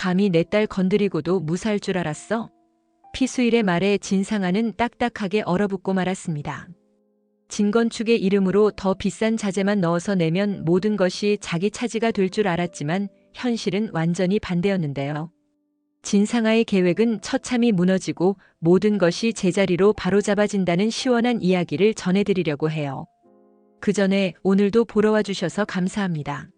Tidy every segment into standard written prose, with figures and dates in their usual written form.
감히 내 딸 건드리고도 무사할 줄 알았어? 피수일의 말에 진상아는 딱딱하게 얼어붙고 말았습니다. 진건축의 이름으로 더 비싼 자재만 넣어서 내면 모든 것이 자기 차지가 될 줄 알았지만 현실은 완전히 반대였는데요. 진상아의 계획은 처참히 무너지고 모든 것이 제자리로 바로잡아진다는 시원한 이야기를 전해드리려고 해요. 그 전에 오늘도 보러 와주셔서 감사합니다.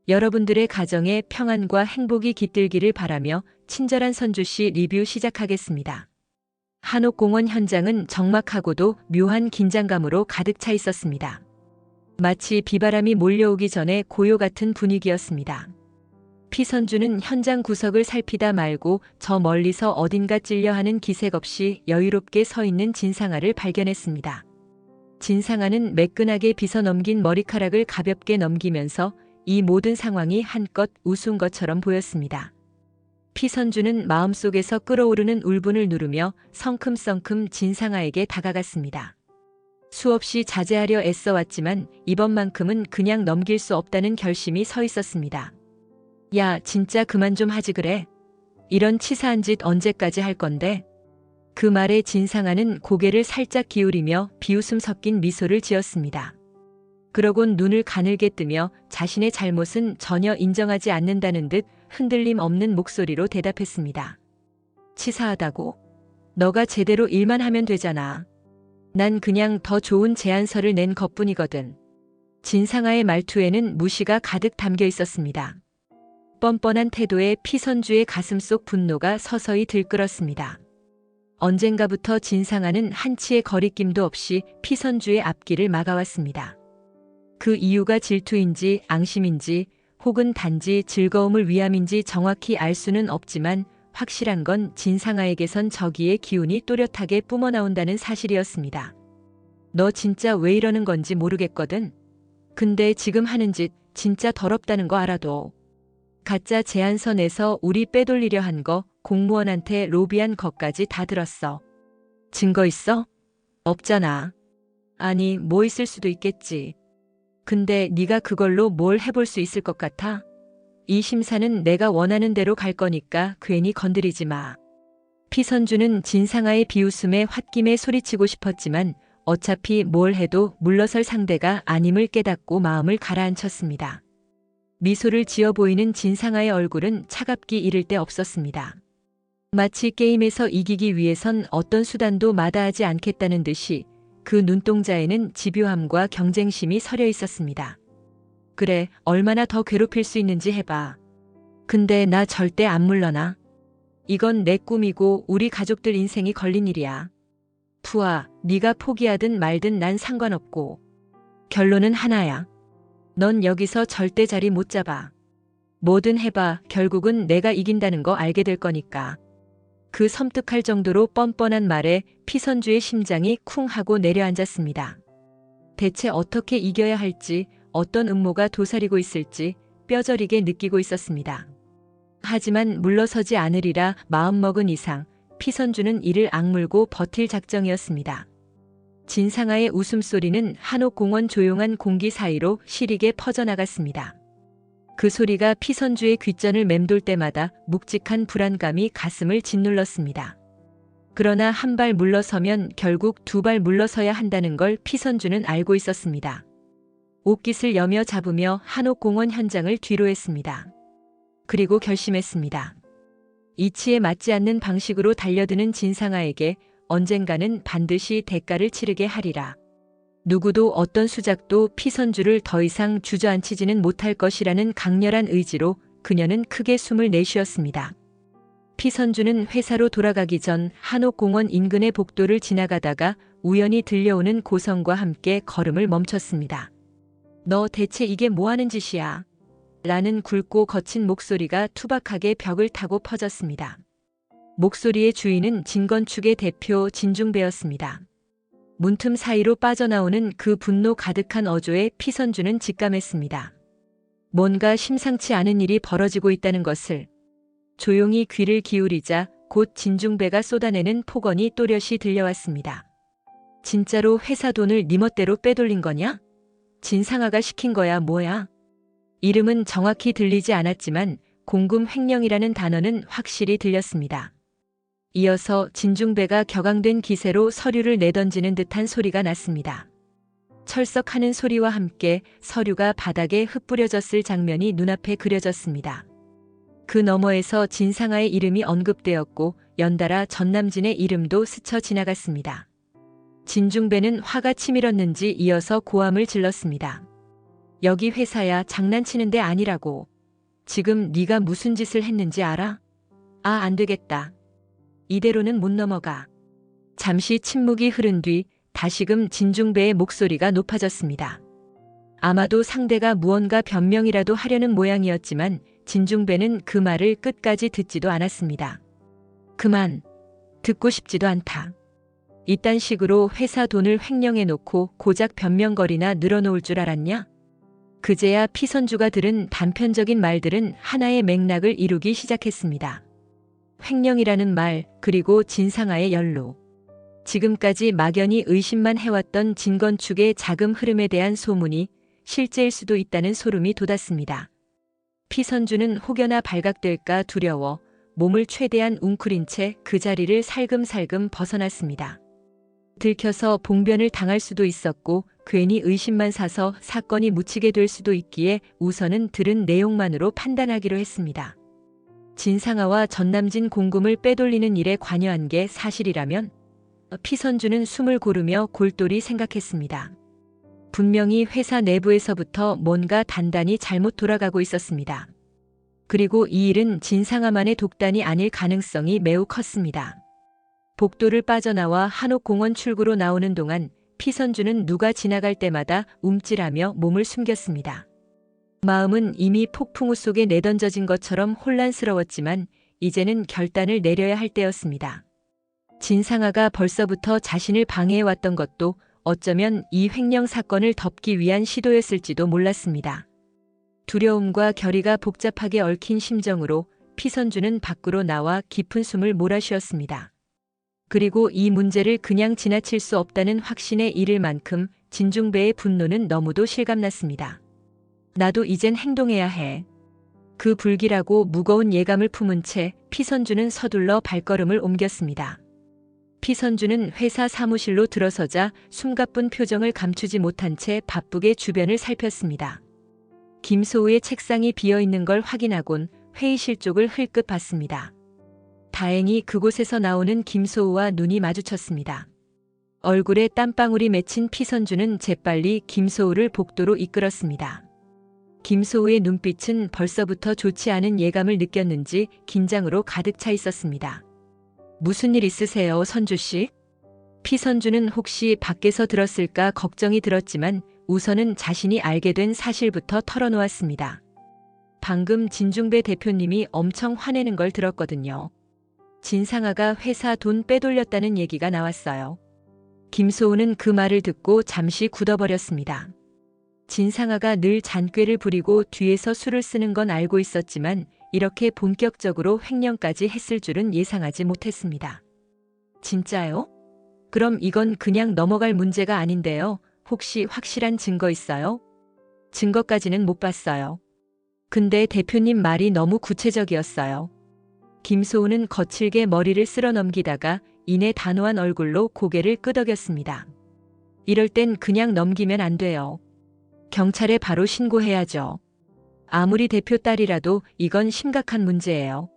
여러분들의 가정에 평안과 행복이 깃들기를 바라며 친절한 선주씨 리뷰 시작하겠습니다. 한옥공원 현장은 적막하고도 묘한 긴장감으로 가득 차 있었습니다. 마치 비바람이 몰려오기 전에 고요 같은 분위기였습니다. 피선주는 현장 구석을 살피다 말고 저 멀리서 어딘가 찔려하는 기색 없이 여유롭게 서 있는 진상아를 발견했습니다. 진상아는 매끈하게 빗어 넘긴 머리카락을 가볍게 넘기면서 이 모든 상황이 한껏 우스운 것처럼 보였습니다. 피선주는 마음속에서 끓어오르는 울분을 누르며 성큼성큼 진상아에게 다가갔습니다. 수없이 자제하려 애써왔지만 이번만큼은 그냥 넘길 수 없다는 결심이 서 있었습니다. 야, 진짜 그만 좀 하지 그래. 이런 치사한 짓 언제까지 할 건데? 그 말에 진상아는 고개를 살짝 기울이며 비웃음 섞인 미소를 지었습니다. 그러곤 눈을 가늘게 뜨며 자신의 잘못은 전혀 인정하지 않는다는 듯 흔들림 없는 목소리로 대답했습니다. 치사하다고? 너가 제대로 일만 하면 되잖아. 난 그냥 더 좋은 제안서를 낸 것뿐이거든. 진상아의 말투에는 무시가 가득 담겨 있었습니다. 뻔뻔한 태도에 피선주의 가슴속 분노가 서서히 들끓었습니다. 언젠가부터 진상아는 한치의 거리낌도 없이 피선주의 앞길을 막아왔습니다. 그 이유가 질투인지 앙심인지 혹은 단지 즐거움을 위함인지 정확히 알 수는 없지만 확실한 건 진상아에게선 저기의 기운이 또렷하게 뿜어나온다는 사실이었습니다. 너 진짜 왜 이러는 건지 모르겠거든. 근데 지금 하는 짓 진짜 더럽다는 거 알아도. 가짜 제안서 내서 우리 빼돌리려 한 거, 공무원한테 로비한 것까지 다 들었어. 증거 있어? 없잖아. 아니, 뭐 있을 수도 있겠지. 근데 네가 그걸로 뭘 해볼 수 있을 것 같아? 이 심사는 내가 원하는 대로 갈 거니까 괜히 건드리지 마. 피선주는 진상아의 비웃음에 홧김에 소리치고 싶었지만 어차피 뭘 해도 물러설 상대가 아님을 깨닫고 마음을 가라앉혔습니다. 미소를 지어 보이는 진상아의 얼굴은 차갑기 이를 데 없었습니다. 마치 게임에서 이기기 위해선 어떤 수단도 마다하지 않겠다는 듯이 그 눈동자에는 집요함과 경쟁심이 서려 있었습니다. 그래, 얼마나 더 괴롭힐 수 있는지 해봐. 근데 나 절대 안 물러나. 이건 내 꿈이고 우리 가족들 인생이 걸린 일이야. 푸아, 네가 포기하든 말든 난 상관없고. 결론은 하나야. 넌 여기서 절대 자리 못 잡아. 뭐든 해봐. 결국은 내가 이긴다는 거 알게 될 거니까. 그 섬뜩할 정도로 뻔뻔한 말에 피선주의 심장이 쿵 하고 내려앉았습니다. 대체 어떻게 이겨야 할지, 어떤 음모가 도사리고 있을지 뼈저리게 느끼고 있었습니다. 하지만 물러서지 않으리라 마음먹은 이상 피선주는 이를 악물고 버틸 작정이었습니다. 진상아의 웃음소리는 한옥공원 조용한 공기 사이로 시리게 퍼져나갔습니다. 그 소리가 피선주의 귓전을 맴돌 때마다 묵직한 불안감이 가슴을 짓눌렀습니다. 그러나 한 발 물러서면 결국 두 발 물러서야 한다는 걸 피선주는 알고 있었습니다. 옷깃을 여며 잡으며 한옥공원 현장을 뒤로했습니다. 그리고 결심했습니다. 이치에 맞지 않는 방식으로 달려드는 진상아에게 언젠가는 반드시 대가를 치르게 하리라. 누구도 어떤 수작도 피선주를 더 이상 주저앉히지는 못할 것이라는 강렬한 의지로 그녀는 크게 숨을 내쉬었습니다. 피선주는 회사로 돌아가기 전 한옥공원 인근의 복도를 지나가다가 우연히 들려오는 고성과 함께 걸음을 멈췄습니다. 너 대체 이게 뭐하는 짓이야? 라는 굵고 거친 목소리가 투박하게 벽을 타고 퍼졌습니다. 목소리의 주인은 진건축의 대표 진중배였습니다. 문틈 사이로 빠져나오는 그 분노 가득한 어조에 피선주는 직감했습니다. 뭔가 심상치 않은 일이 벌어지고 있다는 것을. 조용히 귀를 기울이자 곧 진중배가 쏟아내는 폭언이 또렷이 들려왔습니다. 진짜로 회사 돈을 네 멋대로 빼돌린 거냐? 진상아가 시킨 거야 뭐야? 이름은 정확히 들리지 않았지만 공금 횡령이라는 단어는 확실히 들렸습니다. 이어서 진중배가 격앙된 기세로 서류를 내던지는 듯한 소리가 났습니다. 철썩하는 소리와 함께 서류가 바닥에 흩뿌려졌을 장면이 눈앞에 그려졌습니다. 그 너머에서 진상아의 이름이 언급되었고 연달아 전남진의 이름도 스쳐 지나갔습니다. 진중배는 화가 치밀었는지 이어서 고함을 질렀습니다. 여기 회사야, 장난치는 데 아니라고. 지금 네가 무슨 짓을 했는지 알아? 아, 안 되겠다. 이대로는 못 넘어가. 잠시 침묵이 흐른 뒤 다시금 진중배의 목소리가 높아졌습니다. 아마도 상대가 무언가 변명이라도 하려는 모양이었지만 진중배는 그 말을 끝까지 듣지도 않았습니다. 그만. 듣고 싶지도 않다. 이딴 식으로 회사 돈을 횡령해놓고 고작 변명거리나 늘어놓을 줄 알았냐? 그제야 피선주가 들은 단편적인 말들은 하나의 맥락을 이루기 시작했습니다. 횡령이라는 말, 그리고 진상아의 연루. 지금까지 막연히 의심만 해왔던 진건축의 자금 흐름에 대한 소문이 실제일 수도 있다는 소름이 돋았습니다. 피선주는 혹여나 발각될까 두려워 몸을 최대한 웅크린 채 그 자리를 살금살금 벗어났습니다. 들켜서 봉변을 당할 수도 있었고 괜히 의심만 사서 사건이 묻히게 될 수도 있기에 우선은 들은 내용만으로 판단하기로 했습니다. 진상아와 전남진 공금을 빼돌리는 일에 관여한 게 사실이라면 피선주는 숨을 고르며 골똘히 생각했습니다. 분명히 회사 내부에서부터 뭔가 단단히 잘못 돌아가고 있었습니다. 그리고 이 일은 진상아만의 독단이 아닐 가능성이 매우 컸습니다. 복도를 빠져나와 한옥공원 출구로 나오는 동안 피선주는 누가 지나갈 때마다 움찔하며 몸을 숨겼습니다. 마음은 이미 폭풍우 속에 내던져진 것처럼 혼란스러웠지만 이제는 결단을 내려야 할 때였습니다. 진상아가 벌써부터 자신을 방해해왔던 것도 어쩌면 이 횡령 사건을 덮기 위한 시도였을지도 몰랐습니다. 두려움과 결의가 복잡하게 얽힌 심정으로 피선주는 밖으로 나와 깊은 숨을 몰아쉬었습니다. 그리고 이 문제를 그냥 지나칠 수 없다는 확신에 이를 만큼 진중배의 분노는 너무도 실감났습니다. 나도 이젠 행동해야 해. 그 불길하고 무거운 예감을 품은 채 피선주는 서둘러 발걸음을 옮겼습니다. 피선주는 회사 사무실로 들어서자 숨가쁜 표정을 감추지 못한 채 바쁘게 주변을 살폈습니다. 김소우의 책상이 비어있는 걸 확인하곤 회의실 쪽을 흘끗 봤습니다. 다행히 그곳에서 나오는 김소우와 눈이 마주쳤습니다. 얼굴에 땀방울이 맺힌 피선주는 재빨리 김소우를 복도로 이끌었습니다. 김소우의 눈빛은 벌써부터 좋지 않은 예감을 느꼈는지 긴장으로 가득 차 있었습니다. 무슨 일 있으세요, 선주 씨? 피선주는 혹시 밖에서 들었을까 걱정이 들었지만 우선은 자신이 알게 된 사실부터 털어놓았습니다. 방금 진중배 대표님이 엄청 화내는 걸 들었거든요. 진상아가 회사 돈 빼돌렸다는 얘기가 나왔어요. 김소우는 그 말을 듣고 잠시 굳어버렸습니다. 진상아가 늘 잔꾀를 부리고 뒤에서 수를 쓰는 건 알고 있었지만 이렇게 본격적으로 횡령까지 했을 줄은 예상하지 못했습니다. 진짜요? 그럼 이건 그냥 넘어갈 문제가 아닌데요. 혹시 확실한 증거 있어요? 증거까지는 못 봤어요. 근데 대표님 말이 너무 구체적이었어요. 김소우는 거칠게 머리를 쓸어 넘기다가 이내 단호한 얼굴로 고개를 끄덕였습니다. 이럴 땐 그냥 넘기면 안 돼요. 경찰에 바로 신고해야죠. 아무리 대표 딸이라도 이건 심각한 문제예요.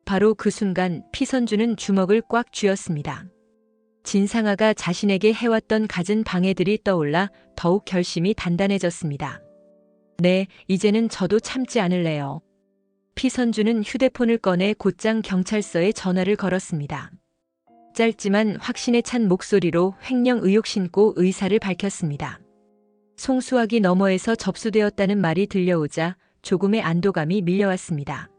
바로 그 순간 피선주는 주먹을 꽉 쥐었습니다. 진상아가 자신에게 해왔던 갖은 방해들이 떠올라 더욱 결심이 단단해졌습니다. 네, 이제는 저도 참지 않을래요. 피선주는 휴대폰을 꺼내 곧장 경찰서에 전화를 걸었습니다. 짧지만 확신에 찬 목소리로 횡령 의혹 신고 의사를 밝혔습니다. 송수하기 너머에서 접수되었다는 말이 들려오자 조금의 안도감이 밀려왔습니다.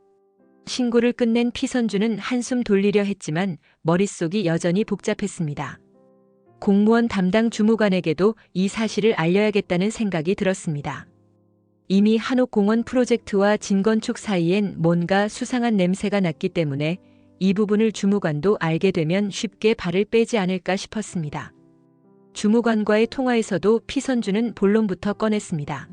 신고를 끝낸 피선주는 한숨 돌리려 했지만 머릿속이 여전히 복잡했습니다. 공무원 담당 주무관에게도 이 사실을 알려야겠다는 생각이 들었습니다. 이미 한옥공원 프로젝트와 진건축 사이엔 뭔가 수상한 냄새가 났기 때문에 이 부분을 주무관도 알게 되면 쉽게 발을 빼지 않을까 싶었습니다. 주무관과의 통화에서도 피선주는 본론부터 꺼냈습니다.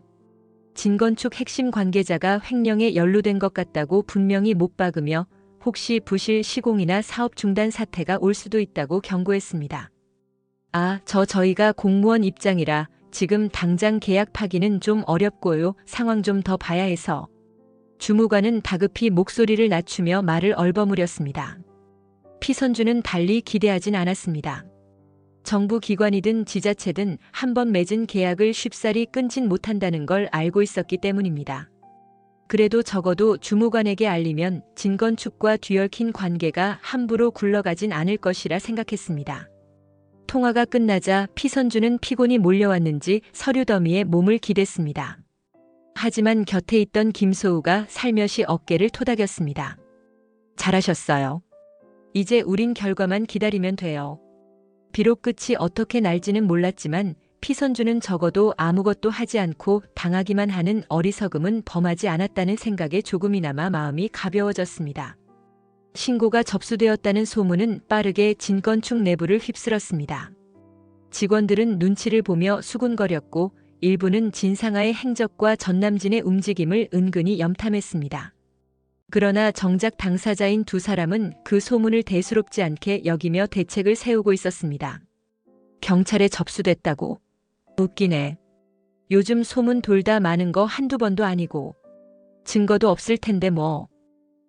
진건축 핵심 관계자가 횡령에 연루된 것 같다고 분명히 못 박으며 혹시 부실 시공이나 사업 중단 사태가 올 수도 있다고 경고했습니다. 저희가 공무원 입장이라 지금 당장 계약 파기는 좀 어렵고요. 상황 좀 더 봐야 해서. 주무관은 다급히 목소리를 낮추며 말을 얼버무렸습니다. 피선주는 달리 기대하진 않았습니다. 정부 기관이든 지자체든 한번 맺은 계약을 쉽사리 끊진 못한다는 걸 알고 있었기 때문입니다. 그래도 적어도 주무관에게 알리면 진건축과 뒤얽힌 관계가 함부로 굴러가진 않을 것이라 생각했습니다. 통화가 끝나자 피선주는 피곤이 몰려왔는지 서류 더미에 몸을 기댔습니다. 하지만 곁에 있던 김소우가 살며시 어깨를 토닥였습니다. 잘하셨어요. 이제 우린 결과만 기다리면 돼요. 비록 끝이 어떻게 날지는 몰랐지만 피선주는 적어도 아무것도 하지 않고 당하기만 하는 어리석음은 범하지 않았다는 생각에 조금이나마 마음이 가벼워졌습니다. 신고가 접수되었다는 소문은 빠르게 진건축 내부를 휩쓸었습니다. 직원들은 눈치를 보며 수군거렸고 일부는 진상아의 행적과 전남진의 움직임을 은근히 염탐했습니다. 그러나 정작 당사자인 두 사람은 그 소문을 대수롭지 않게 여기며 대책을 세우고 있었습니다. 경찰에 접수됐다고? 웃기네. 요즘 소문 돌다 마는 거 한두 번도 아니고. 증거도 없을 텐데 뭐.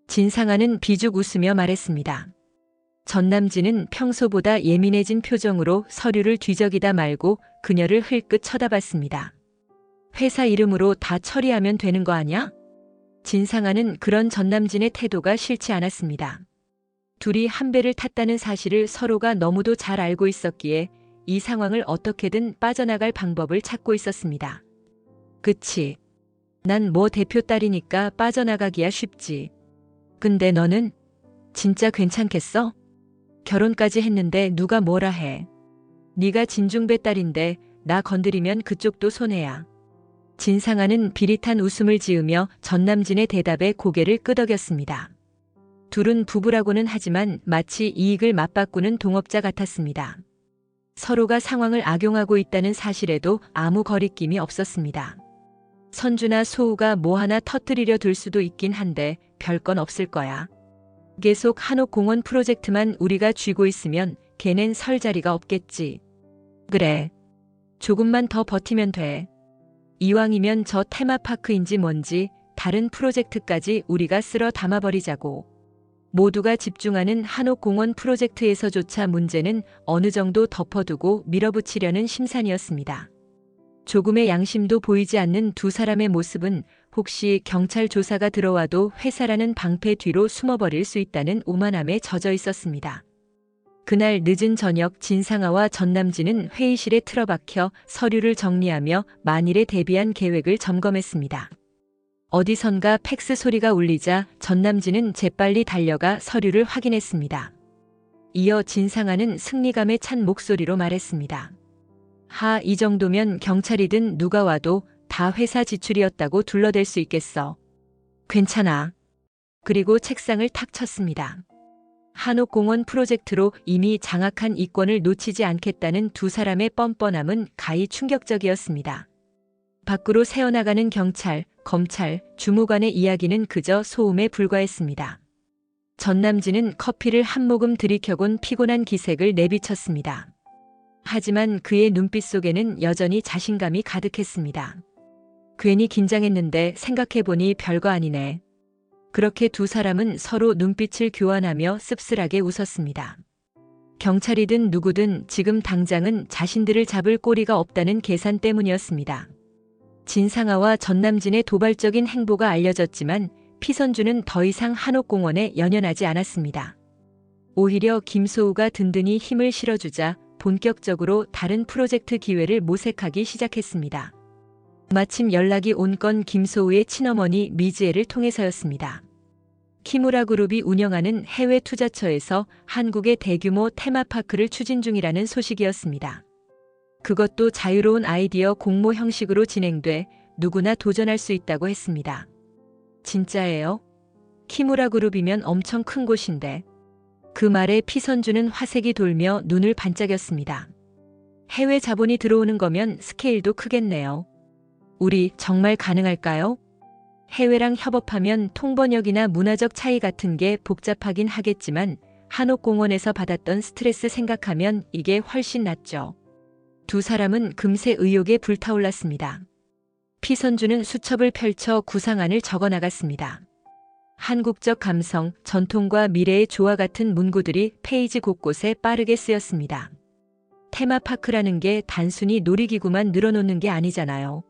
진상아는 비죽 웃으며 말했습니다. 전남진은 평소보다 예민해진 표정으로 서류를 뒤적이다 말고 그녀를 흘끗 쳐다봤습니다. 회사 이름으로 다 처리하면 되는 거 아냐? 진상아는 그런 전남진의 태도가 싫지 않았습니다. 둘이 한 배를 탔다는 사실을 서로가 너무도 잘 알고 있었기에 이 상황을 어떻게든 빠져나갈 방법을 찾고 있었습니다. 그치. 난 뭐 대표 딸이니까 빠져나가기야 쉽지. 근데 너는 진짜 괜찮겠어? 결혼까지 했는데 누가 뭐라 해. 네가 진중배 딸인데 나 건드리면 그쪽도 손해야. 진상아는 비릿한 웃음을 지으며 전남진의 대답에 고개를 끄덕였습니다. 둘은 부부라고는 하지만 마치 이익을 맞바꾸는 동업자 같았습니다. 서로가 상황을 악용하고 있다는 사실에도 아무 거리낌이 없었습니다. 선주나 소우가 뭐 하나 터뜨리려 들 수도 있긴 한데 별건 없을 거야. 계속 한옥공원 프로젝트만 우리가 쥐고 있으면 걔넨 설 자리가 없겠지. 그래. 조금만 더 버티면 돼. 이왕이면 저 테마파크인지 뭔지 다른 프로젝트까지 우리가 쓸어 담아버리자고. 모두가 집중하는 한옥공원 프로젝트에서조차 문제는 어느 정도 덮어두고 밀어붙이려는 심산이었습니다. 조금의 양심도 보이지 않는 두 사람의 모습은 혹시 경찰 조사가 들어와도 회사라는 방패 뒤로 숨어버릴 수 있다는 오만함에 젖어 있었습니다. 그날 늦은 저녁 진상아와 전남진은 회의실에 틀어박혀 서류를 정리하며 만일에 대비한 계획을 점검했습니다. 어디선가 팩스 소리가 울리자 전남진은 재빨리 달려가 서류를 확인했습니다. 이어 진상아는 승리감에 찬 목소리로 말했습니다. 이 정도면 경찰이든 누가 와도 다 회사 지출이었다고 둘러댈 수 있겠어. 괜찮아. 그리고 책상을 탁 쳤습니다. 한옥공원 프로젝트로 이미 장악한 이권을 놓치지 않겠다는 두 사람의 뻔뻔함은 가히 충격적이었습니다. 밖으로 새어나가는 경찰, 검찰, 주무관의 이야기는 그저 소음에 불과했습니다. 전남진은 커피를 한 모금 들이켜곤 피곤한 기색을 내비쳤습니다. 하지만 그의 눈빛 속에는 여전히 자신감이 가득했습니다. 괜히 긴장했는데 생각해보니 별거 아니네. 그렇게 두 사람은 서로 눈빛을 교환하며 씁쓸하게 웃었습니다. 경찰이든 누구든 지금 당장은 자신들을 잡을 꼬리가 없다는 계산 때문이었습니다. 진상아와 전남진의 도발적인 행보가 알려졌지만 피선주는 더 이상 한옥공원에 연연하지 않았습니다. 오히려 김소우가 든든히 힘을 실어주자 본격적으로 다른 프로젝트 기회를 모색하기 시작했습니다. 마침 연락이 온 건 김소우의 친어머니 미즈에를 통해서였습니다. 키무라 그룹이 운영하는 해외 투자처에서 한국의 대규모 테마파크를 추진 중이라는 소식이었습니다. 그것도 자유로운 아이디어 공모 형식으로 진행돼 누구나 도전할 수 있다고 했습니다. 진짜예요? 키무라 그룹이면 엄청 큰 곳인데. 그 말에 피선주는 화색이 돌며 눈을 반짝였습니다. 해외 자본이 들어오는 거면 스케일도 크겠네요. 우리 정말 가능할까요? 해외랑 협업하면 통번역이나 문화적 차이 같은 게 복잡하긴 하겠지만 한옥공원에서 받았던 스트레스 생각하면 이게 훨씬 낫죠. 두 사람은 금세 의욕에 불타올랐습니다. 피선주는 수첩을 펼쳐 구상안을 적어 나갔습니다. 한국적 감성, 전통과 미래의 조화 같은 문구들이 페이지 곳곳에 빠르게 쓰였습니다. 테마파크라는 게 단순히 놀이기구만 늘어놓는 게 아니잖아요.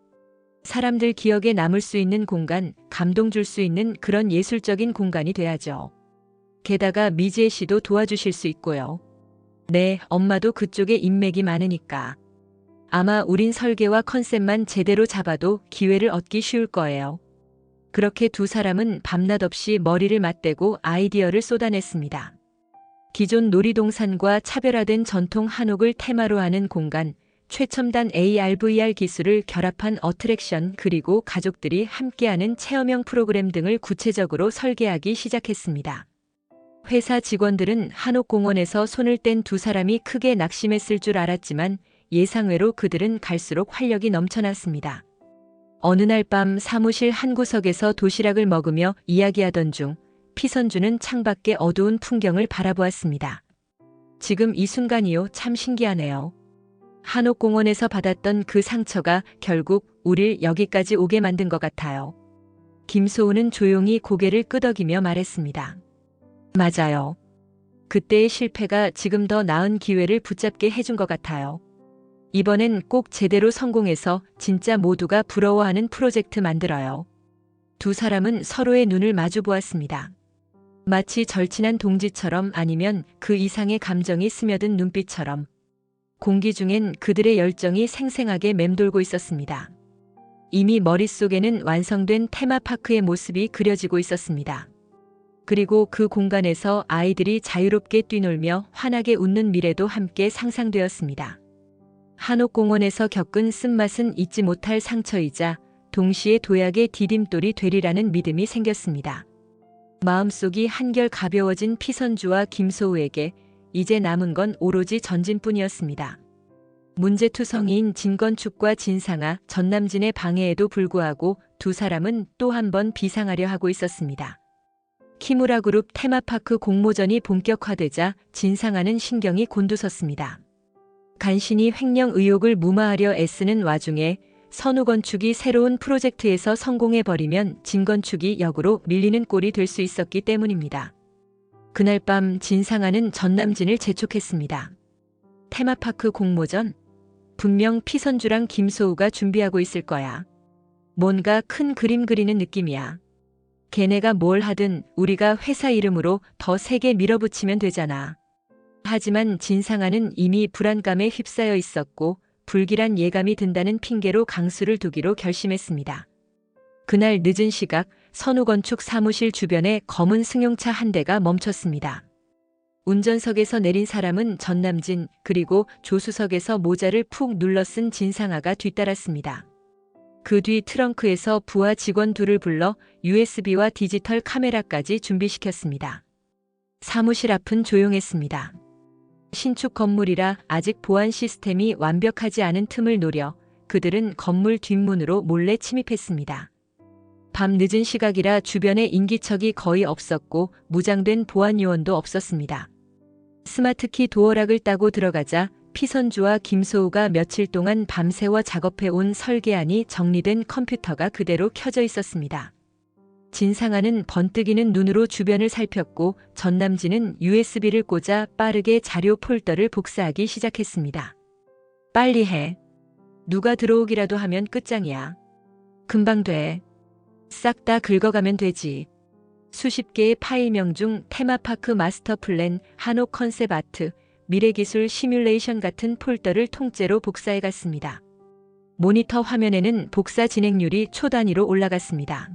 사람들 기억에 남을 수 있는 공간, 감동 줄 수 있는 그런 예술적인 공간이 돼야죠. 게다가 미지혜 씨도 도와주실 수 있고요. 네, 엄마도 그쪽에 인맥이 많으니까. 아마 우린 설계와 컨셉만 제대로 잡아도 기회를 얻기 쉬울 거예요. 그렇게 두 사람은 밤낮 없이 머리를 맞대고 아이디어를 쏟아냈습니다. 기존 놀이동산과 차별화된 전통 한옥을 테마로 하는 공간, 최첨단 AR/VR 기술을 결합한 어트랙션, 그리고 가족들이 함께하는 체험형 프로그램 등을 구체적으로 설계하기 시작했습니다. 회사 직원들은 한옥공원에서 손을 뗀 두 사람이 크게 낙심했을 줄 알았지만 예상외로 그들은 갈수록 활력이 넘쳐났습니다. 어느 날 밤 사무실 한 구석에서 도시락을 먹으며 이야기하던 중 피선주는 창밖의 어두운 풍경을 바라보았습니다. 지금 이 순간이요, 참 신기하네요. 한옥공원에서 받았던 그 상처가 결국 우릴 여기까지 오게 만든 것 같아요. 김소우는 조용히 고개를 끄덕이며 말했습니다. 맞아요. 그때의 실패가 지금 더 나은 기회를 붙잡게 해준 것 같아요. 이번엔 꼭 제대로 성공해서 진짜 모두가 부러워하는 프로젝트 만들어요. 두 사람은 서로의 눈을 마주 보았습니다. 마치 절친한 동지처럼, 아니면 그 이상의 감정이 스며든 눈빛처럼. 공기 중엔 그들의 열정이 생생하게 맴돌고 있었습니다. 이미 머릿속에는 완성된 테마파크의 모습이 그려지고 있었습니다. 그리고 그 공간에서 아이들이 자유롭게 뛰놀며 환하게 웃는 미래도 함께 상상되었습니다. 한옥공원에서 겪은 쓴맛은 잊지 못할 상처이자 동시에 도약의 디딤돌이 되리라는 믿음이 생겼습니다. 마음속이 한결 가벼워진 피선주와 김소우에게 이제 남은 건 오로지 전진뿐이었습니다. 문제투성이인 진건축과 진상아, 전남진의 방해에도 불구하고 두 사람은 또 한 번 비상하려 하고 있었습니다. 키무라 그룹 테마파크 공모전이 본격화되자 진상아는 신경이 곤두섰습니다. 간신히 횡령 의혹을 무마하려 애쓰는 와중에 선우건축이 새로운 프로젝트에서 성공해버리면 진건축이 역으로 밀리는 꼴이 될 수 있었기 때문입니다. 그날 밤 진상아는 전남진을 재촉했습니다. 테마파크 공모전? 분명 피선주랑 김소우가 준비하고 있을 거야. 뭔가 큰 그림 그리는 느낌이야. 걔네가 뭘 하든 우리가 회사 이름으로 더 세게 밀어붙이면 되잖아. 하지만 진상아는 이미 불안감에 휩싸여 있었고 불길한 예감이 든다는 핑계로 강수를 두기로 결심했습니다. 그날 늦은 시각 선우건축 사무실 주변에 검은 승용차 한 대가 멈췄습니다. 운전석에서 내린 사람은 전남진, 그리고 조수석에서 모자를 푹 눌러 쓴 진상아가 뒤따랐습니다. 그 뒤 트렁크에서 부하 직원 둘을 불러 USB와 디지털 카메라까지 준비시켰습니다. 사무실 앞은 조용했습니다. 신축 건물이라 아직 보안 시스템이 완벽하지 않은 틈을 노려 그들은 건물 뒷문으로 몰래 침입했습니다. 밤 늦은 시각이라 주변에 인기척이 거의 없었고 무장된 보안 요원도 없었습니다. 스마트키 도어락을 따고 들어가자 피선주와 김소우가 며칠 동안 밤새워 작업해온 설계안이 정리된 컴퓨터가 그대로 켜져 있었습니다. 진상아는 번뜩이는 눈으로 주변을 살폈고 전남진은 USB를 꽂아 빠르게 자료 폴더를 복사하기 시작했습니다. 빨리 해. 누가 들어오기라도 하면 끝장이야. 금방 돼. 싹 다 긁어가면 되지. 수십 개의 파일명 중 테마파크 마스터 플랜, 한옥 컨셉 아트, 미래기술 시뮬레이션 같은 폴더를 통째로 복사해 갔습니다. 모니터 화면에는 복사 진행률이 초 단위로 올라갔습니다.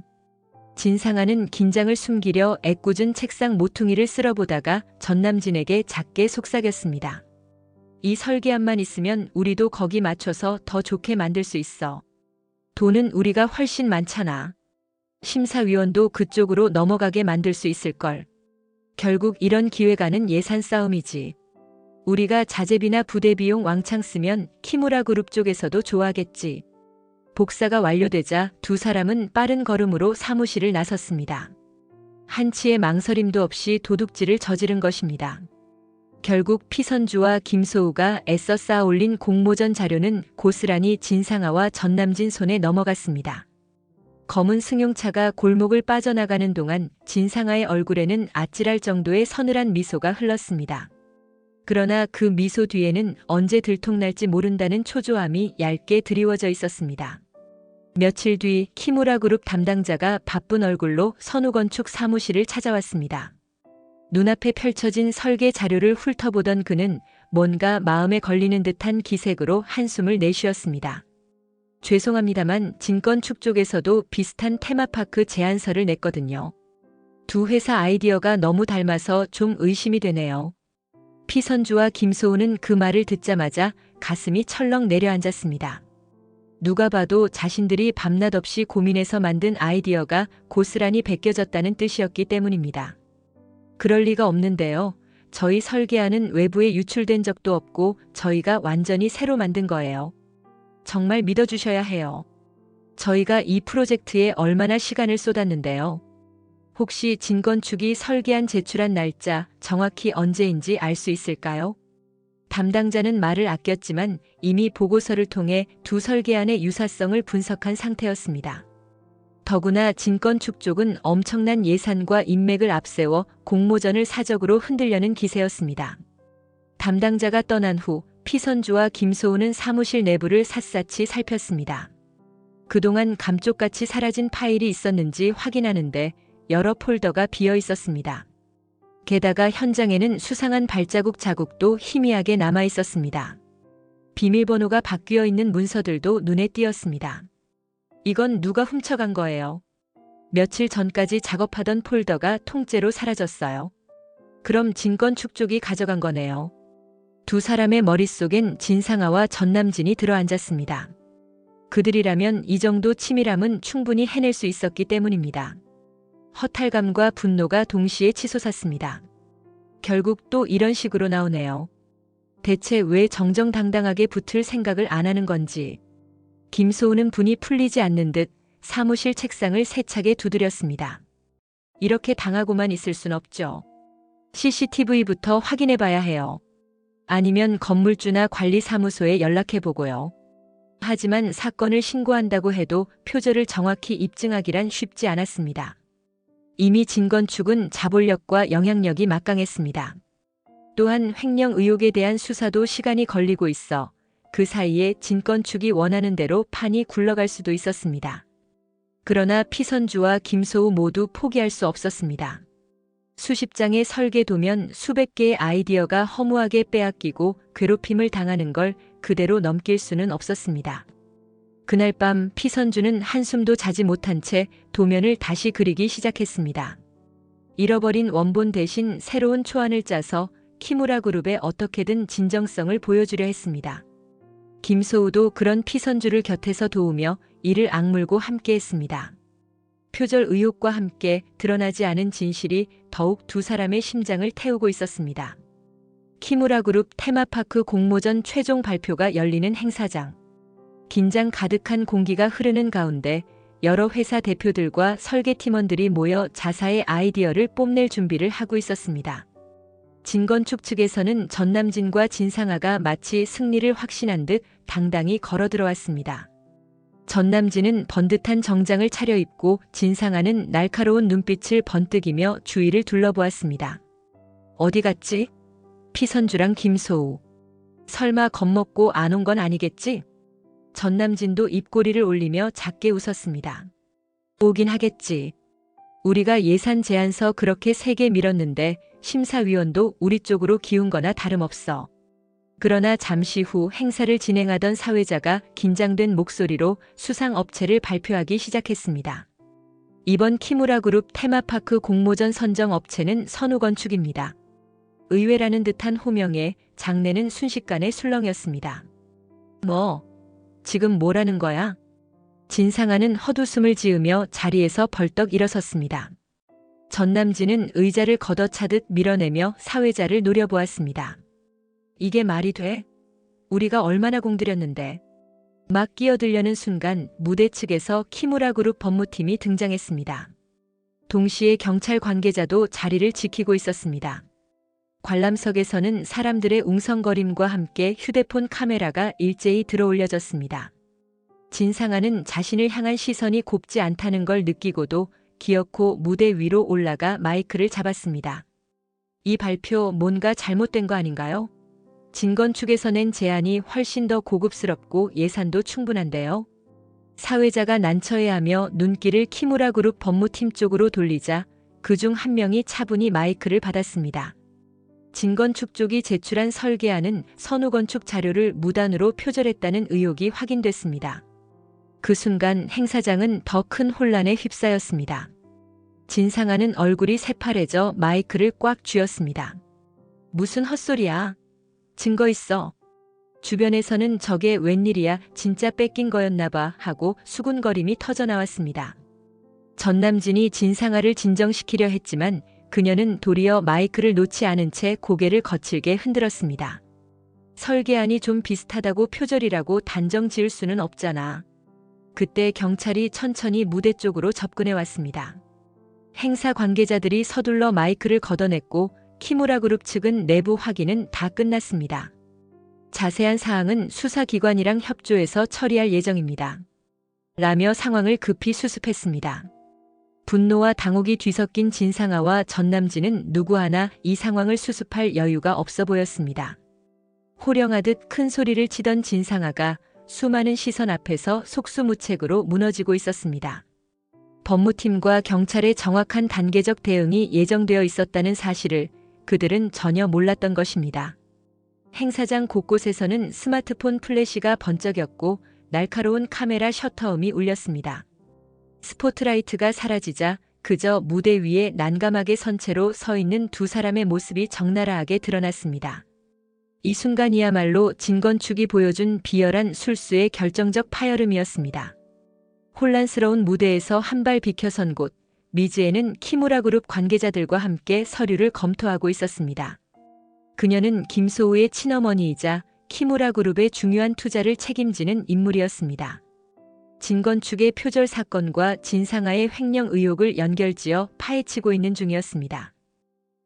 진상아는 긴장을 숨기려 애꿎은 책상 모퉁이를 쓸어보다가 전남진에게 작게 속삭였습니다. 이 설계안만 있으면 우리도 거기 맞춰서 더 좋게 만들 수 있어. 돈은 우리가 훨씬 많잖아. 심사위원도 그쪽으로 넘어가게 만들 수 있을걸. 결국 이런 기회가는 예산 싸움이지. 우리가 자재비나 부대 비용 왕창 쓰면 키무라 그룹 쪽에서도 좋아하겠지. 복사가 완료되자 두 사람은 빠른 걸음으로 사무실을 나섰습니다. 한치의 망설임도 없이 도둑질을 저지른 것입니다. 결국 피선주와 김소우가 애써 쌓아 올린 공모전 자료는 고스란히 진상아와 전남진 손에 넘어갔습니다. 검은 승용차가 골목을 빠져나가는 동안 진상아의 얼굴에는 아찔할 정도의 서늘한 미소가 흘렀습니다. 그러나 그 미소 뒤에는 언제 들통날지 모른다는 초조함이 얇게 드리워져 있었습니다. 며칠 뒤 키무라 그룹 담당자가 바쁜 얼굴로 선우건축 사무실을 찾아왔습니다. 눈앞에 펼쳐진 설계 자료를 훑어보던 그는 뭔가 마음에 걸리는 듯한 기색으로 한숨을 내쉬었습니다. 죄송합니다만 진건축 쪽에서도 비슷한 테마파크 제안서를 냈거든요. 두 회사 아이디어가 너무 닮아서 좀 의심이 되네요. 피선주와 김소우는 그 말을 듣자마자 가슴이 철렁 내려앉았습니다. 누가 봐도 자신들이 밤낮 없이 고민해서 만든 아이디어가 고스란히 베껴졌다는 뜻이었기 때문입니다. 그럴 리가 없는데요. 저희 설계안은 외부에 유출된 적도 없고 저희가 완전히 새로 만든 거예요. 정말 믿어주셔야 해요. 저희가 이 프로젝트에 얼마나 시간을 쏟았는데요. 혹시 진건축이 설계안 제출한 날짜 정확히 언제인지 알 수 있을까요? 담당자는 말을 아꼈지만 이미 보고서를 통해 두 설계안의 유사성을 분석한 상태였습니다. 더구나 진건축 쪽은 엄청난 예산과 인맥을 앞세워 공모전을 사적으로 흔들려는 기세였습니다. 담당자가 떠난 후 피선주와 김소우는 사무실 내부를 샅샅이 살폈습니다. 그동안 감쪽같이 사라진 파일이 있었는지 확인하는데 여러 폴더가 비어 있었습니다. 게다가 현장에는 수상한 발자국 자국도 희미하게 남아 있었습니다. 비밀번호가 바뀌어 있는 문서들도 눈에 띄었습니다. 이건 누가 훔쳐간 거예요? 며칠 전까지 작업하던 폴더가 통째로 사라졌어요. 그럼 진건축 쪽이 가져간 거네요. 두 사람의 머릿속엔 진상아와 전남진이 들어앉았습니다. 그들이라면 이 정도 치밀함은 충분히 해낼 수 있었기 때문입니다. 허탈감과 분노가 동시에 치솟았습니다. 결국 또 이런 식으로 나오네요. 대체 왜 정정당당하게 붙을 생각을 안 하는 건지. 김소우는 분이 풀리지 않는 듯 사무실 책상을 세차게 두드렸습니다. 이렇게 당하고만 있을 순 없죠. CCTV부터 확인해 봐야 해요. 아니면 건물주나 관리사무소에 연락해보고요. 하지만 사건을 신고한다고 해도 표절을 정확히 입증하기란 쉽지 않았습니다. 이미 진건축은 자본력과 영향력이 막강했습니다. 또한 횡령 의혹에 대한 수사도 시간이 걸리고 있어 그 사이에 진건축이 원하는 대로 판이 굴러갈 수도 있었습니다. 그러나 피선주와 김소우 모두 포기할 수 없었습니다. 수십 장의 설계도면 수백 개의 아이디어가 허무하게 빼앗기고 괴롭힘을 당하는 걸 그대로 넘길 수는 없었습니다. 그날 밤 피선주는 한숨도 자지 못한 채 도면을 다시 그리기 시작했습니다. 잃어버린 원본 대신 새로운 초안을 짜서 키무라 그룹에 어떻게든 진정성을 보여주려 했습니다. 김소우도 그런 피선주를 곁에서 도우며 이를 악물고 함께했습니다. 표절 의혹과 함께 드러나지 않은 진실이 더욱 두 사람의 심장을 태우고 있었습니다. 키무라 그룹 테마파크 공모전 최종 발표가 열리는 행사장. 긴장 가득한 공기가 흐르는 가운데 여러 회사 대표들과 설계팀원들이 모여 자사의 아이디어를 뽐낼 준비를 하고 있었습니다. 진건축 측에서는 전남진과 진상아가 마치 승리를 확신한 듯 당당히 걸어 들어왔습니다. 전남진은 번듯한 정장을 차려입고 진상아는 날카로운 눈빛을 번뜩이며 주위를 둘러보았습니다. 어디 갔지? 피선주랑 김소우. 설마 겁먹고 안 온 건 아니겠지? 전남진도 입꼬리를 올리며 작게 웃었습니다. 오긴 하겠지. 우리가 예산 제안서 그렇게 세게 밀었는데 심사위원도 우리 쪽으로 기운 거나 다름없어. 그러나 잠시 후 행사를 진행하던 사회자가 긴장된 목소리로 수상 업체를 발표하기 시작했습니다. 이번 키무라 그룹 테마파크 공모전 선정 업체는 선우건축입니다. 의외라는 듯한 호명에 장내는 순식간에 술렁였습니다. 뭐? 지금 뭐라는 거야? 진상아는 헛웃음을 지으며 자리에서 벌떡 일어섰습니다. 전남진은 의자를 걷어차듯 밀어내며 사회자를 노려보았습니다. 이게 말이 돼? 우리가 얼마나 공들였는데. 막 끼어들려는 순간 무대 측에서 키무라 그룹 법무팀이 등장했습니다. 동시에 경찰 관계자도 자리를 지키고 있었습니다. 관람석에서는 사람들의 웅성거림과 함께 휴대폰 카메라가 일제히 들어올려졌습니다. 진상아는 자신을 향한 시선이 곱지 않다는 걸 느끼고도 기어코 무대 위로 올라가 마이크를 잡았습니다. 이 발표 뭔가 잘못된 거 아닌가요? 진건 측에서 낸 제안이 훨씬 더 고급스럽고 예산도 충분한데요. 사회자가 난처해하며 눈길을 키무라 그룹 법무팀 쪽으로 돌리자 그중 한 명이 차분히 마이크를 받았습니다. 진건축 쪽이 제출한 설계안은 선후건축 자료를 무단으로 표절했다는 의혹이 확인됐습니다. 그 순간 행사장은 더 큰 혼란에 휩싸였습니다. 진상아는 얼굴이 새파래져 마이크를 꽉 쥐었습니다. 무슨 헛소리야. 증거 있어. 주변에서는 저게 웬일이야, 진짜 뺏긴 거였나 봐 하고 수군거림이 터져나왔습니다. 전남진이 진상아를 진정시키려 했지만 그녀는 도리어 마이크를 놓지 않은 채 고개를 거칠게 흔들었습니다. 설계안이 좀 비슷하다고 표절이라고 단정 지을 수는 없잖아. 그때 경찰이 천천히 무대 쪽으로 접근해 왔습니다. 행사 관계자들이 서둘러 마이크를 걷어냈고 키무라 그룹 측은 내부 확인은 다 끝났습니다. 자세한 사항은 수사기관이랑 협조해서 처리할 예정입니다. 라며 상황을 급히 수습했습니다. 분노와 당혹이 뒤섞인 진상아와 전남진은 누구 하나 이 상황을 수습할 여유가 없어 보였습니다. 호령하듯 큰 소리를 치던 진상아가 수많은 시선 앞에서 속수무책으로 무너지고 있었습니다. 법무팀과 경찰의 정확한 단계적 대응이 예정되어 있었다는 사실을 그들은 전혀 몰랐던 것입니다. 행사장 곳곳에서는 스마트폰 플래시가 번쩍였고 날카로운 카메라 셔터음이 울렸습니다. 스포트라이트가 사라지자 그저 무대 위에 난감하게 선 채로 서 있는 두 사람의 모습이 적나라하게 드러났습니다. 이 순간이야말로 진건축이 보여준 비열한 술수의 결정적 파열음이었습니다. 혼란스러운 무대에서 한 발 비켜선 곳, 미즈에는 키무라 그룹 관계자들과 함께 서류를 검토하고 있었습니다. 그녀는 김소우의 친어머니이자 키무라 그룹의 중요한 투자를 책임지는 인물이었습니다. 진건축의 표절 사건과 진상아의 횡령 의혹을 연결지어 파헤치고 있는 중이었습니다.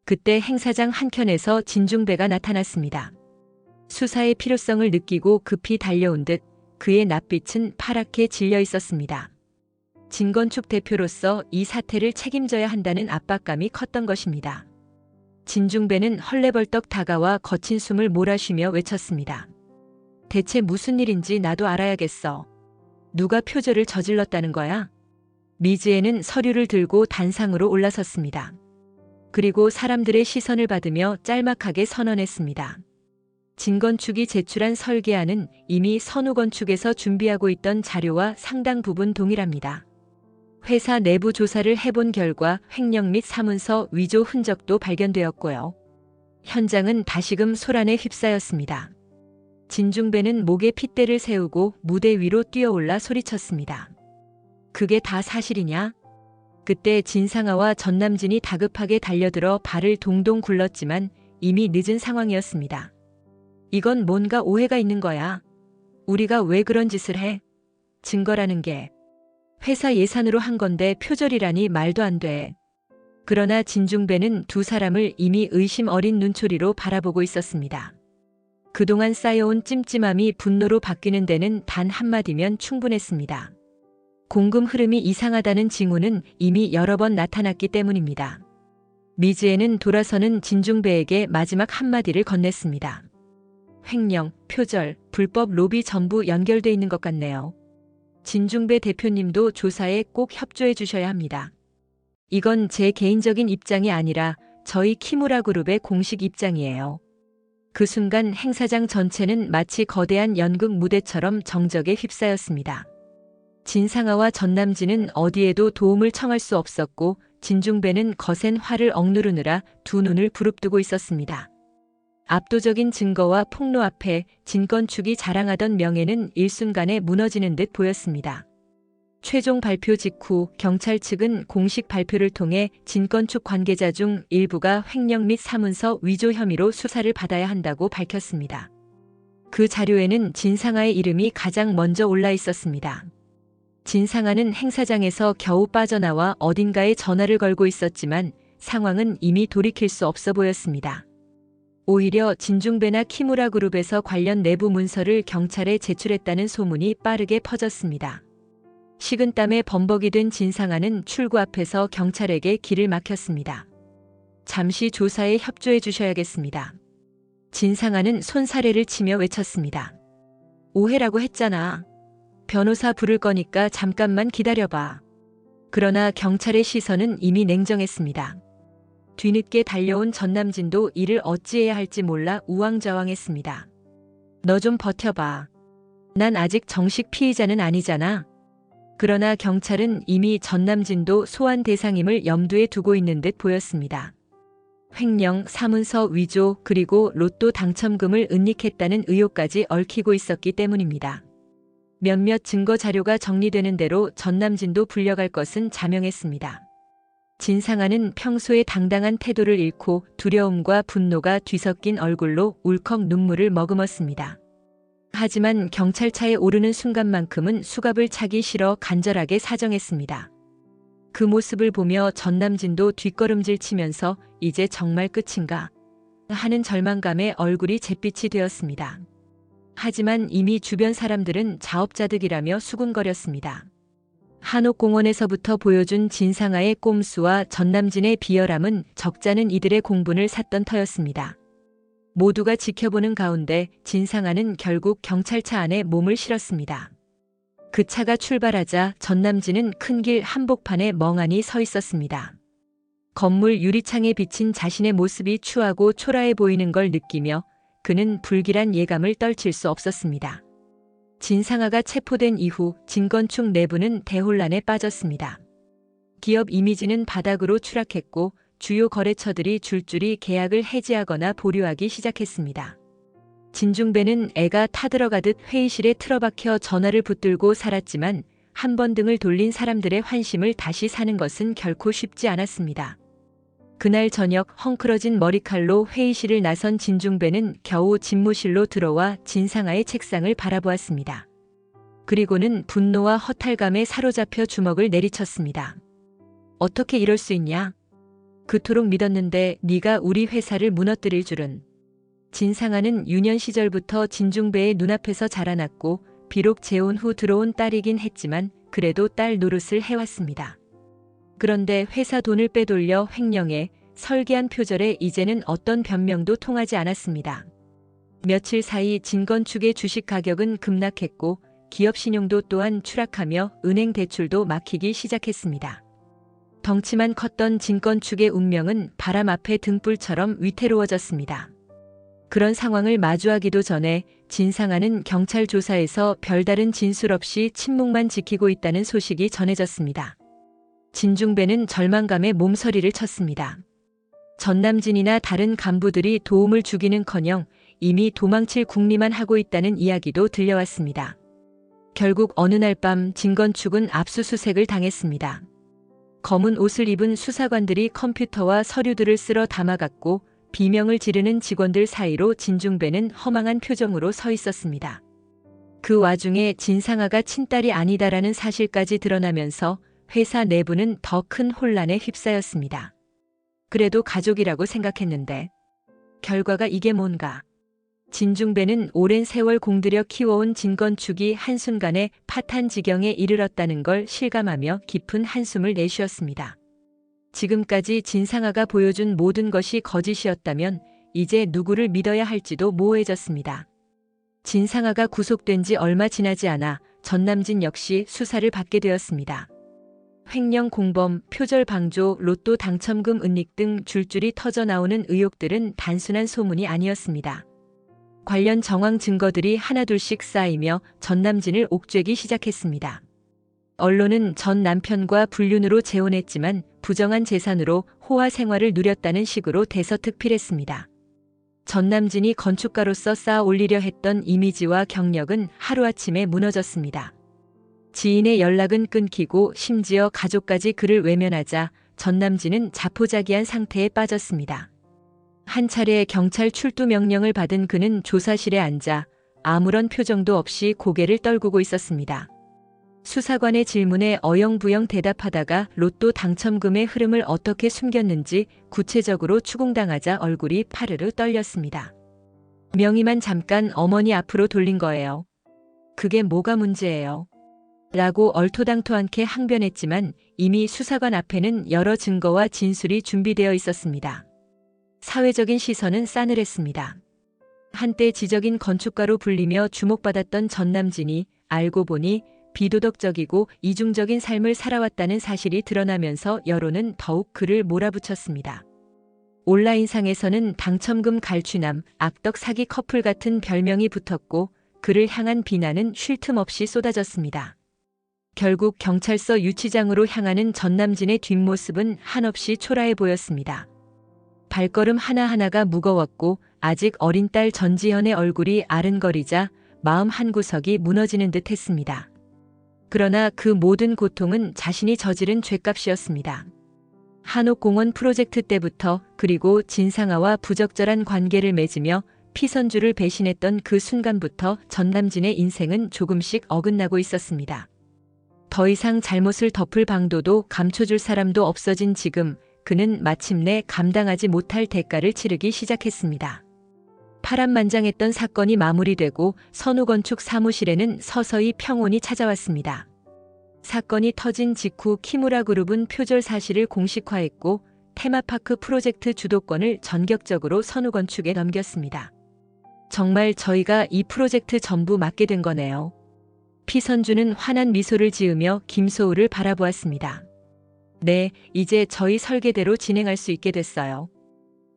그때 행사장 한켠에서 진중배가 나타났습니다. 수사의 필요성을 느끼고 급히 달려온 듯 그의 낯빛은 파랗게 질려 있었습니다. 진건축 대표로서 이 사태를 책임져야 한다는 압박감이 컸던 것입니다. 진중배는 헐레벌떡 다가와 거친 숨을 몰아쉬며 외쳤습니다. 대체 무슨 일인지 나도 알아야겠어. 누가 표절을 저질렀다는 거야? 미즈에는 서류를 들고 단상으로 올라섰습니다. 그리고 사람들의 시선을 받으며 짤막하게 선언했습니다. 진건축이 제출한 설계안은 이미 선후건축에서 준비하고 있던 자료와 상당 부분 동일합니다. 회사 내부 조사를 해본 결과 횡령 및 사문서 위조 흔적도 발견되었고요. 현장은 다시금 소란에 휩싸였습니다. 진중배는 목에 핏대를 세우고 무대 위로 뛰어올라 소리쳤습니다. 그게 다 사실이냐? 그때 진상아와 전남진이 다급하게 달려들어 발을 동동 굴렀지만 이미 늦은 상황이었습니다. 이건 뭔가 오해가 있는 거야. 우리가 왜 그런 짓을 해? 증거라는 게 회사 예산으로 한 건데 표절이라니 말도 안 돼. 그러나 진중배는 두 사람을 이미 의심 어린 눈초리로 바라보고 있었습니다. 그동안 쌓여온 찜찜함이 분노로 바뀌는 데는 단 한마디면 충분했습니다. 공금 흐름이 이상하다는 징후는 이미 여러 번 나타났기 때문입니다. 미즈에는 돌아서는 진중배에게 마지막 한마디를 건넸습니다. 횡령, 표절, 불법 로비 전부 연결돼 있는 것 같네요. 진중배 대표님도 조사에 꼭 협조해 주셔야 합니다. 이건 제 개인적인 입장이 아니라 저희 키무라 그룹의 공식 입장이에요. 그 순간 행사장 전체는 마치 거대한 연극 무대처럼 정적에 휩싸였습니다. 진상아와 전남진은 어디에도 도움을 청할 수 없었고 진중배는 거센 화를 억누르느라 두 눈을 부릅뜨고 있었습니다. 압도적인 증거와 폭로 앞에 진건축이 자랑하던 명예는 일순간에 무너지는 듯 보였습니다. 최종 발표 직후 경찰 측은 공식 발표를 통해 진건축 관계자 중 일부가 횡령 및 사문서 위조 혐의로 수사를 받아야 한다고 밝혔습니다. 그 자료에는 진상아의 이름이 가장 먼저 올라 있었습니다. 진상아는 행사장에서 겨우 빠져나와 어딘가에 전화를 걸고 있었지만 상황은 이미 돌이킬 수 없어 보였습니다. 오히려 진중배나 키무라 그룹에서 관련 내부 문서를 경찰에 제출했다는 소문이 빠르게 퍼졌습니다. 식은땀에 범벅이 된 진상아는 출구 앞에서 경찰에게 길을 막혔습니다. 잠시 조사에 협조해 주셔야겠습니다. 진상아는 손사래를 치며 외쳤습니다. 오해라고 했잖아. 변호사 부를 거니까 잠깐만 기다려봐. 그러나 경찰의 시선은 이미 냉정했습니다. 뒤늦게 달려온 전남진도 이를 어찌해야 할지 몰라 우왕좌왕했습니다. 너 좀 버텨봐. 난 아직 정식 피의자는 아니잖아. 그러나 경찰은 이미 전남진도 소환 대상임을 염두에 두고 있는 듯 보였습니다. 횡령, 사문서 위조, 그리고 로또 당첨금을 은닉했다는 의혹까지 얽히고 있었기 때문입니다. 몇몇 증거 자료가 정리되는 대로 전남진도 불려갈 것은 자명했습니다. 진상아는 평소의 당당한 태도를 잃고 두려움과 분노가 뒤섞인 얼굴로 울컥 눈물을 머금었습니다. 하지만 경찰차에 오르는 순간만큼은 수갑을 차기 싫어 간절하게 사정했습니다. 그 모습을 보며 전남진도 뒷걸음질 치면서 이제 정말 끝인가 하는 절망감에 얼굴이 잿빛이 되었습니다. 하지만 이미 주변 사람들은 자업자득이라며 수군거렸습니다. 한옥공원에서부터 보여준 진상아의 꼼수와 전남진의 비열함은 적잖은 이들의 공분을 샀던 터였습니다. 모두가 지켜보는 가운데 진상아는 결국 경찰차 안에 몸을 실었습니다. 그 차가 출발하자 전남진은 큰 길 한복판에 멍하니 서 있었습니다. 건물 유리창에 비친 자신의 모습이 추하고 초라해 보이는 걸 느끼며 그는 불길한 예감을 떨칠 수 없었습니다. 진상아가 체포된 이후 진건축 내부는 대혼란에 빠졌습니다. 기업 이미지는 바닥으로 추락했고 주요 거래처들이 줄줄이 계약을 해지하거나 보류하기 시작했습니다. 진중배는 애가 타들어가듯 회의실에 틀어박혀 전화를 붙들고 살았지만 한 번 등을 돌린 사람들의 환심을 다시 사는 것은 결코 쉽지 않았습니다. 그날 저녁 헝클어진 머리칼로 회의실을 나선 진중배는 겨우 집무실로 들어와 진상아의 책상을 바라보았습니다. 그리고는 분노와 허탈감에 사로잡혀 주먹을 내리쳤습니다. 어떻게 이럴 수 있냐? 그토록 믿었는데 네가 우리 회사를 무너뜨릴 줄은. 진상아는 유년 시절부터 진중배의 눈앞에서 자라났고 비록 재혼 후 들어온 딸이긴 했지만 그래도 딸 노릇을 해왔습니다. 그런데 회사 돈을 빼돌려 횡령해 설계한 표절에 이제는 어떤 변명도 통하지 않았습니다. 며칠 사이 진건축의 주식 가격은 급락했고 기업 신용도 또한 추락하며 은행 대출도 막히기 시작했습니다. 덩치만 컸던 진건축의 운명은 바람 앞에 등불처럼 위태로워졌습니다. 그런 상황을 마주하기도 전에 진상아는 경찰 조사에서 별다른 진술 없이 침묵만 지키고 있다는 소식이 전해졌습니다. 진중배는 절망감에 몸서리를 쳤습니다. 전남진이나 다른 간부들이 도움을 주기는커녕 이미 도망칠 궁리만 하고 있다는 이야기도 들려왔습니다. 결국 어느 날 밤 진건축은 압수수색을 당했습니다. 검은 옷을 입은 수사관들이 컴퓨터와 서류들을 쓸어 담아갔고 비명을 지르는 직원들 사이로 진중배는 허망한 표정으로 서 있었습니다. 그 와중에 진상아가 친딸이 아니다라는 사실까지 드러나면서 회사 내부는 더 큰 혼란에 휩싸였습니다. 그래도 가족이라고 생각했는데 결과가 이게 뭔가. 진중배는 오랜 세월 공들여 키워온 진건축이 한순간에 파탄 지경에 이르렀다는 걸 실감하며 깊은 한숨을 내쉬었습니다. 지금까지 진상아가 보여준 모든 것이 거짓이었다면 이제 누구를 믿어야 할지도 모호해졌습니다. 진상아가 구속된 지 얼마 지나지 않아 전남진 역시 수사를 받게 되었습니다. 횡령 공범, 표절 방조, 로또 당첨금 은닉 등 줄줄이 터져나오는 의혹들은 단순한 소문이 아니었습니다. 관련 정황 증거들이 하나둘씩 쌓이며 전남진을 옥죄기 시작했습니다. 언론은 전 남편과 불륜으로 재혼했지만 부정한 재산으로 호화 생활을 누렸다는 식으로 대서특필했습니다. 전남진이 건축가로서 쌓아 올리려 했던 이미지와 경력은 하루아침에 무너졌습니다. 지인의 연락은 끊기고 심지어 가족까지 그를 외면하자 전남진은 자포자기한 상태에 빠졌습니다. 한 차례 경찰 출두 명령을 받은 그는 조사실에 앉아 아무런 표정도 없이 고개를 떨구고 있었습니다. 수사관의 질문에 어영부영 대답하다가 로또 당첨금의 흐름을 어떻게 숨겼는지 구체적으로 추궁당하자 얼굴이 파르르 떨렸습니다. 명의만 잠깐 어머니 앞으로 돌린 거예요. 그게 뭐가 문제예요? 라고 얼토당토않게 항변했지만 이미 수사관 앞에는 여러 증거와 진술이 준비되어 있었습니다. 사회적인 시선은 싸늘했습니다. 한때 지적인 건축가로 불리며 주목받았던 전남진이 알고 보니 비도덕적이고 이중적인 삶을 살아왔다는 사실이 드러나면서 여론은 더욱 그를 몰아붙였습니다. 온라인상에서는 당첨금 갈취남, 악덕 사기 커플 같은 별명이 붙었고 그를 향한 비난은 쉴 틈 없이 쏟아졌습니다. 결국 경찰서 유치장으로 향하는 전남진의 뒷모습은 한없이 초라해 보였습니다. 발걸음 하나하나가 무거웠고 아직 어린 딸 전지현의 얼굴이 아른거리자 마음 한구석이 무너지는 듯 했습니다. 그러나 그 모든 고통은 자신이 저지른 죗값이었습니다. 한옥공원 프로젝트 때부터 그리고 진상아와 부적절한 관계를 맺으며 피선주를 배신했던 그 순간부터 전남진의 인생은 조금씩 어긋나고 있었습니다. 더 이상 잘못을 덮을 방도도 감춰줄 사람도 없어진 지금 그는 마침내 감당하지 못할 대가를 치르기 시작했습니다. 파란만장했던 사건이 마무리되고 선우건축 사무실에는 서서히 평온이 찾아왔습니다. 사건이 터진 직후 키무라 그룹은 표절 사실을 공식화했고 테마파크 프로젝트 주도권을 전격적으로 선우건축에 넘겼습니다. 정말 저희가 이 프로젝트 전부 맡게 된 거네요. 피선주는 환한 미소를 지으며 김소우를 바라보았습니다. 네, 이제 저희 설계대로 진행할 수 있게 됐어요.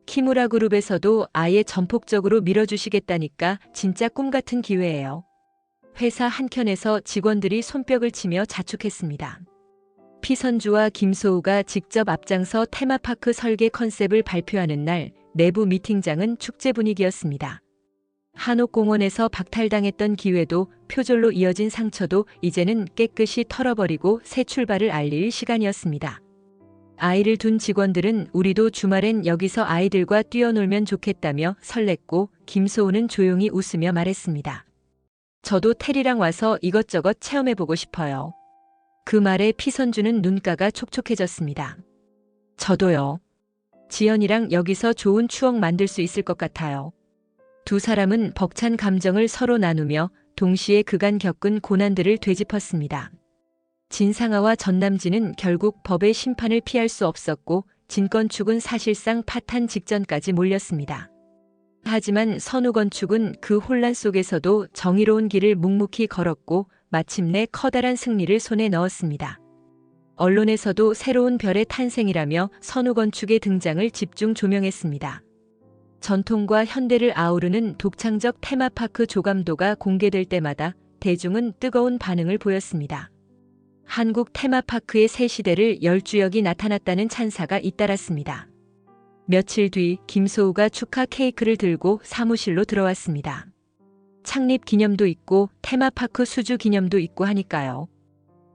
키무라 그룹에서도 아예 전폭적으로 밀어주시겠다니까 진짜 꿈같은 기회예요. 회사 한켠에서 직원들이 손뼉을 치며 자축했습니다. 피선주와 김소우가 직접 앞장서 테마파크 설계 컨셉을 발표하는 날 내부 미팅장은 축제 분위기였습니다. 한옥공원에서 박탈당했던 기회도 표절로 이어진 상처도 이제는 깨끗이 털어버리고 새 출발을 알릴 시간이었습니다. 아이를 둔 직원들은 우리도 주말엔 여기서 아이들과 뛰어놀면 좋겠다며 설렜고 김소우는 조용히 웃으며 말했습니다. 저도 테리랑 와서 이것저것 체험해보고 싶어요. 그 말에 피선주는 눈가가 촉촉해졌습니다. 저도요. 지연이랑 여기서 좋은 추억 만들 수 있을 것 같아요. 두 사람은 벅찬 감정을 서로 나누며 동시에 그간 겪은 고난들을 되짚었습니다. 진상아와 전남진은 결국 법의 심판을 피할 수 없었고 진건축은 사실상 파탄 직전까지 몰렸습니다. 하지만 선우건축은 그 혼란 속에서도 정의로운 길을 묵묵히 걸었고 마침내 커다란 승리를 손에 넣었습니다. 언론에서도 새로운 별의 탄생이라며 선우건축의 등장을 집중 조명했습니다. 전통과 현대를 아우르는 독창적 테마파크 조감도가 공개될 때마다 대중은 뜨거운 반응을 보였습니다. 한국 테마파크의 새 시대를 열 주역이 나타났다는 찬사가 잇따랐습니다. 며칠 뒤 김소우가 축하 케이크를 들고 사무실로 들어왔습니다. 창립 기념도 있고 테마파크 수주 기념도 있고 하니까요.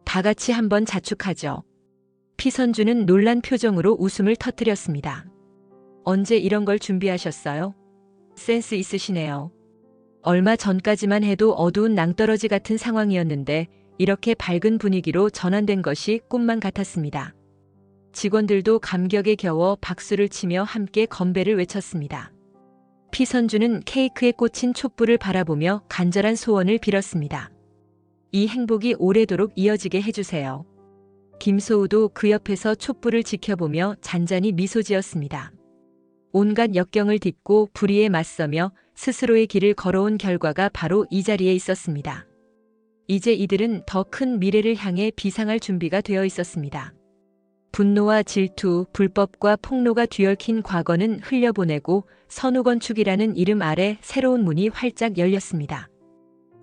다 같이 한번 자축하죠. 피선주는 놀란 표정으로 웃음을 터뜨렸습니다. 언제 이런 걸 준비하셨어요? 센스 있으시네요. 얼마 전까지만 해도 어두운 낭떠러지 같은 상황이었는데 이렇게 밝은 분위기로 전환된 것이 꿈만 같았습니다. 직원들도 감격에 겨워 박수를 치며 함께 건배를 외쳤습니다. 피선주는 케이크에 꽂힌 촛불을 바라보며 간절한 소원을 빌었습니다. 이 행복이 오래도록 이어지게 해주세요. 김소우도 그 옆에서 촛불을 지켜보며 잔잔히 미소 지었습니다. 온갖 역경을 딛고 불의에 맞서며 스스로의 길을 걸어온 결과가 바로 이 자리에 있었습니다. 이제 이들은 더 큰 미래를 향해 비상할 준비가 되어 있었습니다. 분노와 질투, 불법과 폭로가 뒤얽힌 과거는 흘려보내고 선우건축이라는 이름 아래 새로운 문이 활짝 열렸습니다.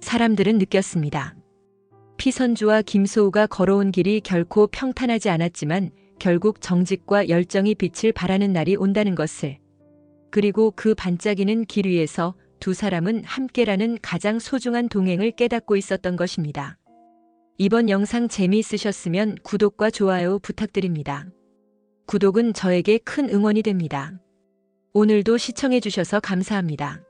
사람들은 느꼈습니다. 피선주와 김소우가 걸어온 길이 결코 평탄하지 않았지만 결국 정직과 열정이 빛을 발하는 날이 온다는 것을. 그리고 그 반짝이는 길 위에서 두 사람은 함께라는 가장 소중한 동행을 깨닫고 있었던 것입니다. 이번 영상 재미있으셨으면 구독과 좋아요 부탁드립니다. 구독은 저에게 큰 응원이 됩니다. 오늘도 시청해주셔서 감사합니다.